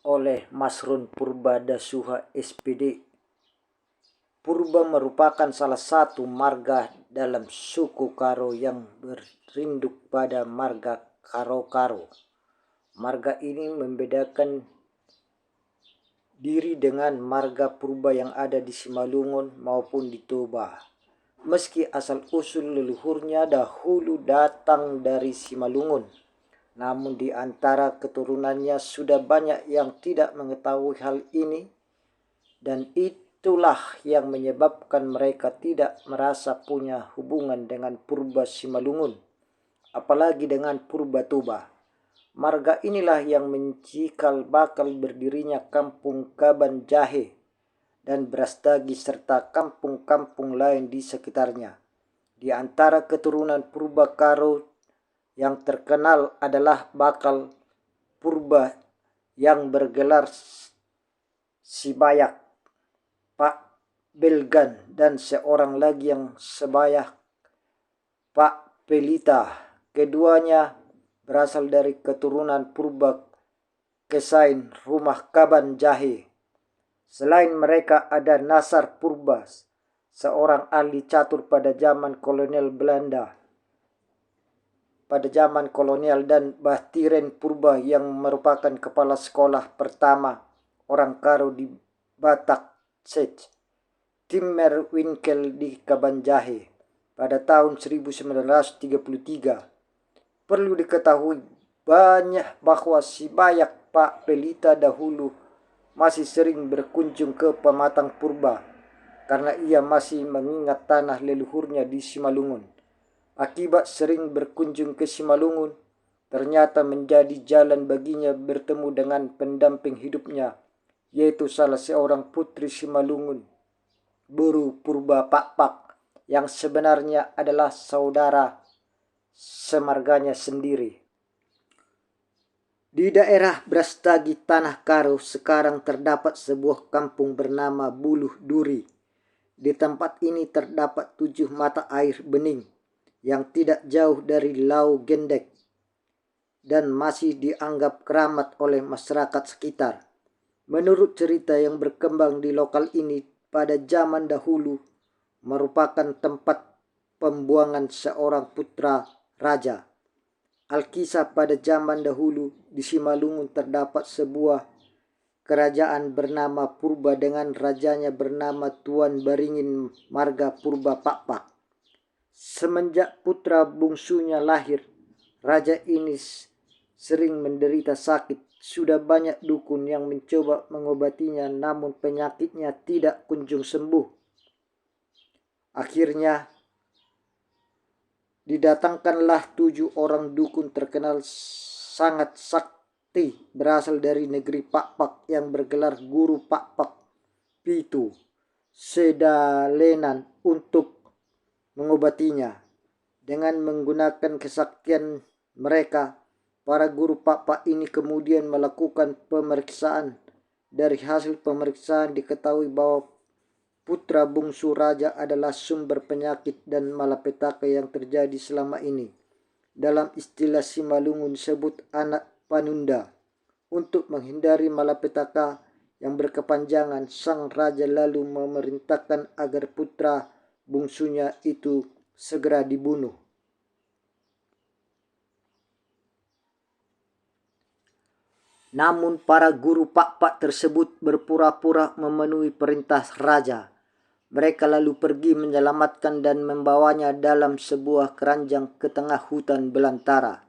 oleh Masrun Purbadasuha SPD. Purba merupakan salah satu marga dalam suku Karo yang berinduk pada marga Karo-Karo. Marga ini membedakan diri dengan marga purba yang ada di Simalungun maupun di Toba. Meski asal-usul leluhurnya dahulu datang dari Simalungun, namun di antara keturunannya sudah banyak yang tidak mengetahui hal ini, dan itulah yang menyebabkan mereka tidak merasa punya hubungan dengan purba Simalungun, apalagi dengan purba Toba. Marga inilah yang mencikal bakal berdirinya Kampung Kaban Jahe dan Brastagi serta kampung-kampung lain di sekitarnya. Di antara keturunan purba Karo yang terkenal adalah bakal purba yang bergelar Sibayak, Pak Belgan, dan seorang lagi yang sebayak Pak Pelita. Keduanya berasal dari keturunan purba Kesain Rumah Kaban Jahe. Selain mereka ada Nasar Purba, seorang ahli catur pada zaman kolonial Belanda. Dan Bahtiren Purba yang merupakan kepala sekolah pertama orang Karo di Batak Sech. Timmerwinkel di Kaban Jahe pada tahun 1933. Perlu diketahui banyak bahwa Sibayak Pak Pelita dahulu masih sering berkunjung ke Pematang Purba karena ia masih mengingat tanah leluhurnya di Simalungun. Akibat sering berkunjung ke Simalungun, ternyata menjadi jalan baginya bertemu dengan pendamping hidupnya, yaitu salah seorang putri Simalungun, Buru Purba Pakpak, yang sebenarnya adalah saudara semarganya sendiri. Di daerah Brastagi Tanah Karo sekarang terdapat sebuah kampung bernama Buluh Duri. Di tempat ini terdapat 7 mata air bening yang tidak jauh dari Lau Gendek dan masih dianggap keramat oleh masyarakat sekitar. Menurut cerita yang berkembang di lokal ini, pada zaman dahulu merupakan tempat pembuangan seorang putra raja. Alkisah pada zaman dahulu di Simalungun terdapat sebuah kerajaan bernama Purba dengan rajanya bernama Tuan Baringin Marga Purba Pakpak. Semenjak putra bungsunya lahir, raja ini sering menderita sakit. Sudah banyak dukun yang mencoba mengobatinya, namun penyakitnya tidak kunjung sembuh. Akhirnya didatangkanlah 7 orang dukun terkenal sangat sakti berasal dari negeri Pakpak yang bergelar Guru Pakpak Pitu Sedalenan untuk mengobatinya. Dengan menggunakan kesaktian mereka, para guru Pakpak ini kemudian melakukan pemeriksaan. Dari hasil pemeriksaan diketahui bahwa putra bungsu raja adalah sumber penyakit dan malapetaka yang terjadi selama ini. Dalam istilah Simalungun disebut anak panunda. Untuk menghindari malapetaka yang berkepanjangan, sang raja lalu memerintahkan agar putra bungsunya itu segera dibunuh. Namun para guru Pakpak tersebut berpura-pura memenuhi perintah raja. Mereka lalu pergi menyelamatkan dan membawanya dalam sebuah keranjang ke tengah hutan belantara.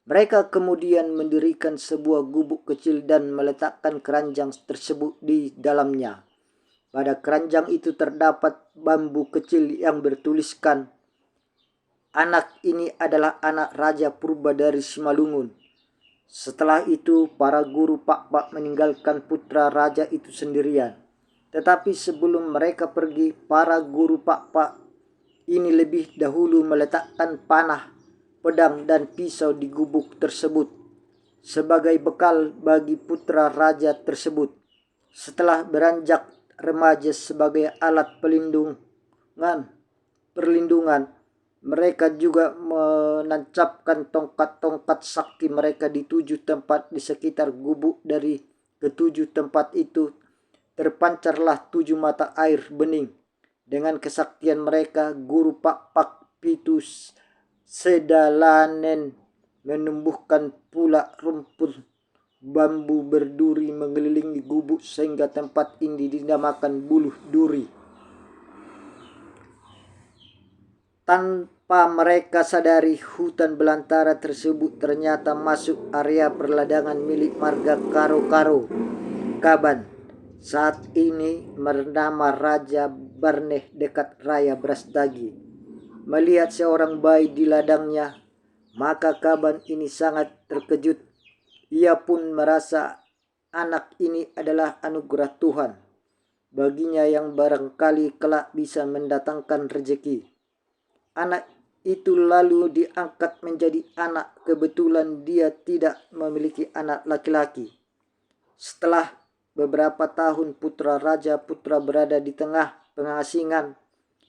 Mereka kemudian mendirikan sebuah gubuk kecil dan meletakkan keranjang tersebut di dalamnya. Pada keranjang itu terdapat bambu kecil yang bertuliskan, "Anak ini adalah anak Raja Purba dari Simalungun." Setelah itu, para guru Pakpak meninggalkan putra raja itu sendirian. Tetapi sebelum mereka pergi, para guru Pakpak ini lebih dahulu meletakkan panah, pedang, dan pisau di gubuk tersebut sebagai bekal bagi putra raja tersebut. Setelah beranjak remaja sebagai alat perlindungan, mereka juga menancapkan tongkat-tongkat sakti mereka di 7 tempat di sekitar gubuk dari ketujuh tempat itu terpancarlah 7 mata air bening. Dengan kesaktian mereka, guru Pak Pitus Sedalanen menumbuhkan pula rumput bambu berduri mengelilingi gubuk sehingga tempat ini dinamakan Buluh Duri. Tanpa mereka sadari, hutan belantara tersebut ternyata masuk area perladangan milik marga Karo-Karo Kaban. Saat ini bernama Raja Barneh dekat Raya Brastagi. Melihat seorang bayi di ladangnya, maka Kaban ini sangat terkejut. Ia pun merasa anak ini adalah anugerah Tuhan baginya yang barangkali kelak bisa mendatangkan rezeki. Anak itu lalu diangkat menjadi anak. Kebetulan dia tidak memiliki anak laki-laki. Setelah beberapa tahun putra Raja Putra berada di tengah pengasingan,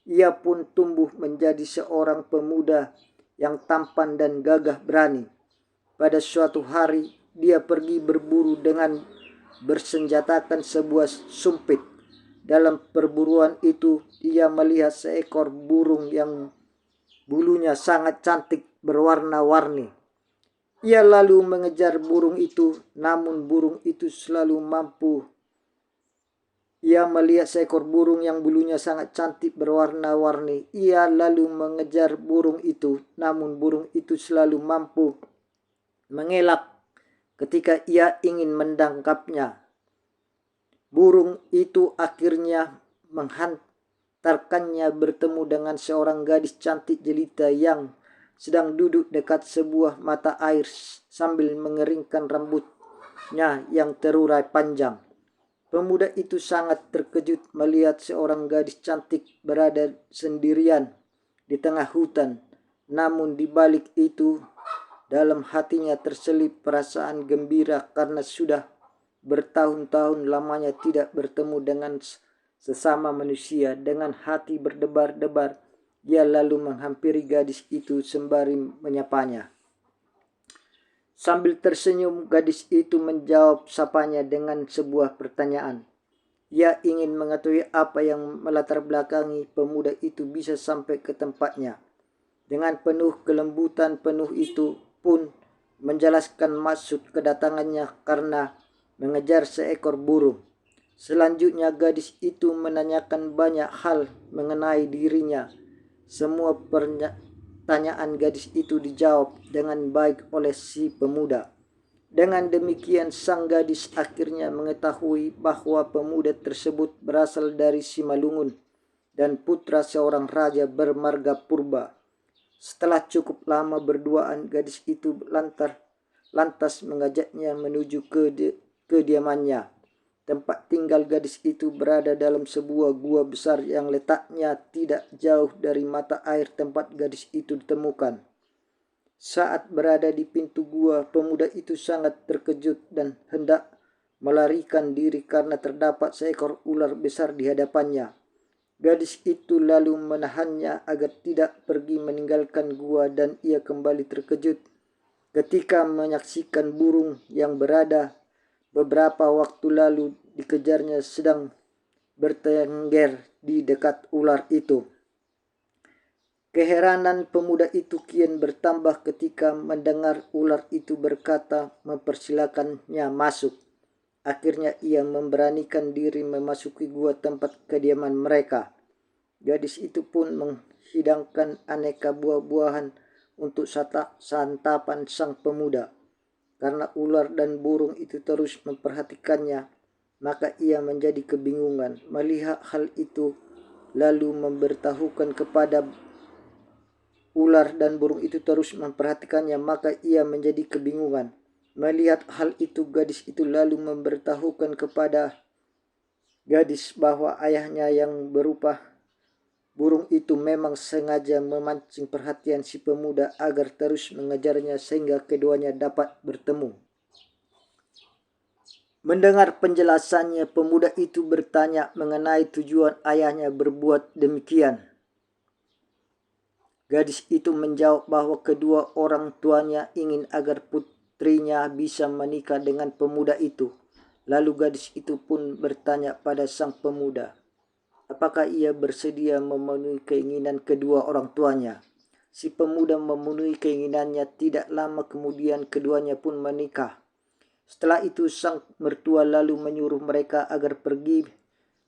ia pun tumbuh menjadi seorang pemuda yang tampan dan gagah berani. Pada suatu hari, dia pergi berburu dengan bersenjatakan sebuah sumpit. Dalam perburuan itu, ia melihat seekor burung yang bulunya sangat cantik berwarna-warni. Ia lalu mengejar burung itu, namun burung itu selalu mampu. Ia melihat seekor burung yang bulunya sangat cantik berwarna-warni. Ia lalu mengejar burung itu, namun burung itu selalu mampu mengelak ketika ia ingin menangkapnya. Burung itu akhirnya menghantarkannya bertemu dengan seorang gadis cantik jelita yang sedang duduk dekat sebuah mata air sambil mengeringkan rambutnya yang terurai panjang. Pemuda itu sangat terkejut melihat seorang gadis cantik berada sendirian di tengah hutan. Namun di balik itu, dalam hatinya terselip perasaan gembira karena sudah bertahun-tahun lamanya tidak bertemu dengan sesama manusia. Dengan hati berdebar-debar, ia lalu menghampiri gadis itu sembari menyapanya. Sambil tersenyum, gadis itu menjawab sapanya dengan sebuah pertanyaan. Ia ingin mengetahui apa yang melatar belakangi pemuda itu bisa sampai ke tempatnya. Dengan penuh kelembutan, penuh itu pun menjelaskan maksud kedatangannya karena mengejar seekor burung. Selanjutnya gadis itu menanyakan banyak hal mengenai dirinya. Semua pertanyaan gadis itu dijawab dengan baik oleh si pemuda. Dengan demikian sang gadis akhirnya mengetahui bahwa pemuda tersebut berasal dari Simalungun dan putra seorang raja bermarga Purba. Setelah cukup lama berduaan, gadis itu lantas mengajaknya menuju ke kediamannya. Tempat tinggal gadis itu berada dalam sebuah gua besar yang letaknya tidak jauh dari mata air tempat gadis itu ditemukan. Saat berada di pintu gua, pemuda itu sangat terkejut dan hendak melarikan diri karena terdapat seekor ular besar di hadapannya. Gadis itu lalu menahannya agar tidak pergi meninggalkan gua dan ia kembali terkejut ketika menyaksikan burung yang berada beberapa waktu lalu dikejarnya sedang bertengger di dekat ular itu. Keheranan pemuda itu kian bertambah ketika mendengar ular itu berkata mempersilakannya masuk. Akhirnya ia memberanikan diri memasuki gua tempat kediaman mereka. Gadis itu pun menghidangkan aneka buah-buahan untuk santapan sang pemuda. Karena ular dan burung itu terus memperhatikannya, maka ia menjadi kebingungan. Melihat hal itu, lalu memberitahukan kepada ular dan burung itu terus memperhatikannya, maka ia menjadi kebingungan. Melihat hal itu, gadis itu lalu memberitahukan kepada gadis bahwa ayahnya yang berupa burung itu memang sengaja memancing perhatian si pemuda agar terus mengejarnya sehingga keduanya dapat bertemu. Mendengar penjelasannya, pemuda itu bertanya mengenai tujuan ayahnya berbuat demikian. Gadis itu menjawab bahwa kedua orang tuanya ingin agar putrinya bisa menikah dengan pemuda itu. Lalu gadis itu pun bertanya pada sang pemuda, apakah ia bersedia memenuhi keinginan kedua orang tuanya. Si pemuda memenuhi keinginannya. Tidak lama kemudian keduanya pun menikah. Setelah itu sang mertua lalu menyuruh mereka agar pergi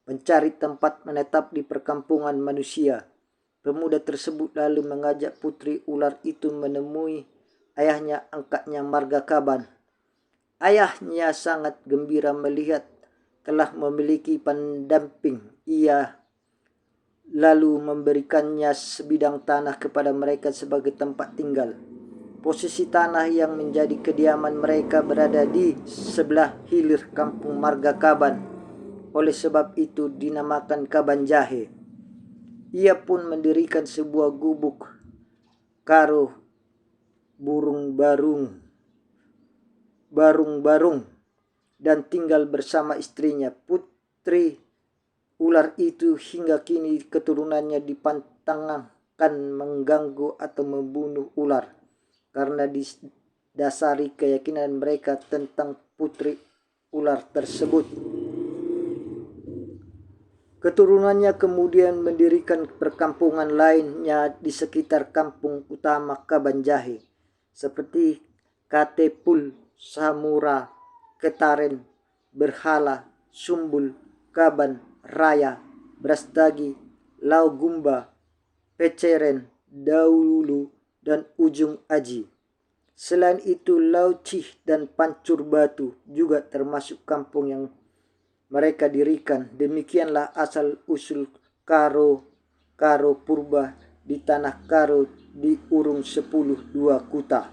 mencari tempat menetap di perkampungan manusia. Pemuda tersebut lalu mengajak putri ular itu menemui ayahnya, angkatnya Margakaban. Ayahnya sangat gembira melihat telah memiliki pendamping. Ia lalu memberikannya sebidang tanah kepada mereka sebagai tempat tinggal. Posisi tanah yang menjadi kediaman mereka berada di sebelah hilir kampung Margakaban. Oleh sebab itu dinamakan Kabanjahe. Ia pun mendirikan sebuah gubuk karo barung dan tinggal bersama istrinya. Putri ular itu hingga kini keturunannya dipantangkan mengganggu atau membunuh ular karena didasari keyakinan mereka tentang putri ular tersebut. Keturunannya kemudian mendirikan perkampungan lainnya di sekitar kampung utama Kabanjahe, seperti Katepul, Samura, Ketaren, Berhala, Sumbul, Kaban, Raya, Brastagi, Laugumba, Peceren, Daulu, dan Ujung Aji. Selain itu, Laucih dan Pancur Batu juga termasuk kampung yang mereka dirikan. Demikianlah asal-usul Karo Purba di tanah Karo di Urung 10 2 Kuta.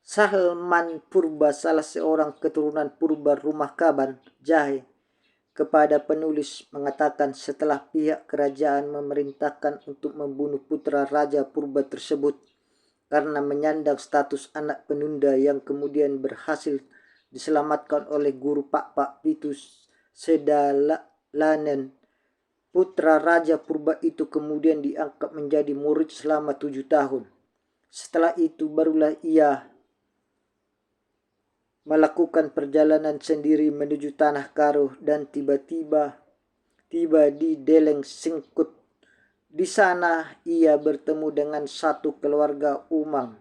Sahlman Purba, salah seorang keturunan Purba rumah Kaban Jahe, kepada penulis mengatakan setelah pihak kerajaan memerintahkan untuk membunuh putra Raja Purba tersebut karena menyandang status anak penunda yang kemudian berhasil diselamatkan oleh guru Pak Pitus Sedalanen, putra Raja Purba itu kemudian diangkat menjadi murid selama 7 tahun. Setelah itu barulah ia melakukan perjalanan sendiri menuju tanah Karo dan tiba di Deleng Singkut. Di sana ia bertemu dengan satu keluarga Umang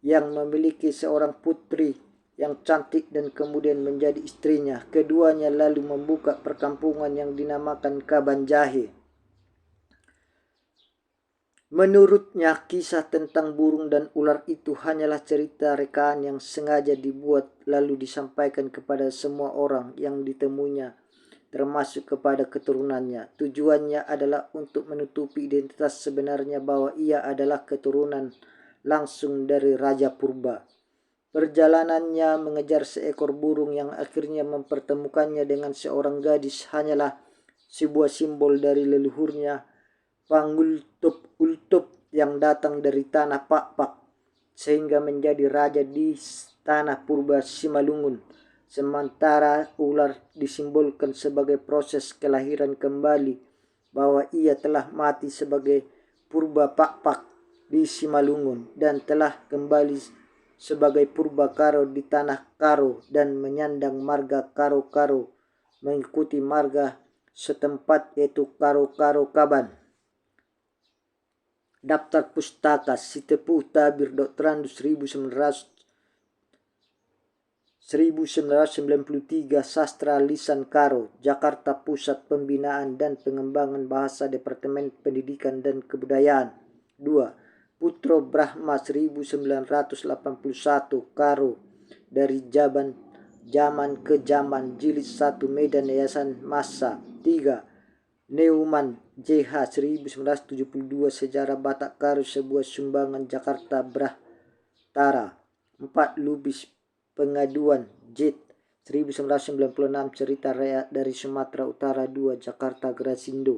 yang memiliki seorang putri yang cantik dan kemudian menjadi istrinya. Keduanya lalu membuka perkampungan yang dinamakan Kabanjahe. Menurutnya, kisah tentang burung dan ular itu hanyalah cerita rekaan yang sengaja dibuat lalu disampaikan kepada semua orang yang ditemuinya, termasuk kepada keturunannya. Tujuannya adalah untuk menutupi identitas sebenarnya bahwa ia adalah keturunan langsung dari Raja Purba. Perjalanannya mengejar seekor burung yang akhirnya mempertemukannya dengan seorang gadis hanyalah sebuah simbol dari leluhurnya Pangultup yang datang dari tanah Pak, sehingga menjadi raja di tanah Purba Simalungun. Sementara ular disimbolkan sebagai proses kelahiran kembali, bahwa ia telah mati sebagai Purba Pak di Simalungun dan telah kembali sebagai Purba Karo di tanah Karo dan menyandang marga Karo mengikuti marga setempat yaitu Karo Kaban. Daftar Pustaka Sitepuh Tabir Doktrandus 1993 Sastra Lisan Karo, Jakarta Pusat Pembinaan dan Pengembangan Bahasa Departemen Pendidikan dan Kebudayaan. 2. Putro Brahma 1981 Karo, dari zaman ke zaman, Jilid 1 Medan Yayasan Massa. 3. Neumann JH 1972 Sejarah Batak Karo, sebuah sumbangan Jakarta Brahtara. 4. Lubis Pengaduan J 1996 Cerita Rakyat dari Sumatera Utara 2 Jakarta Grasindo.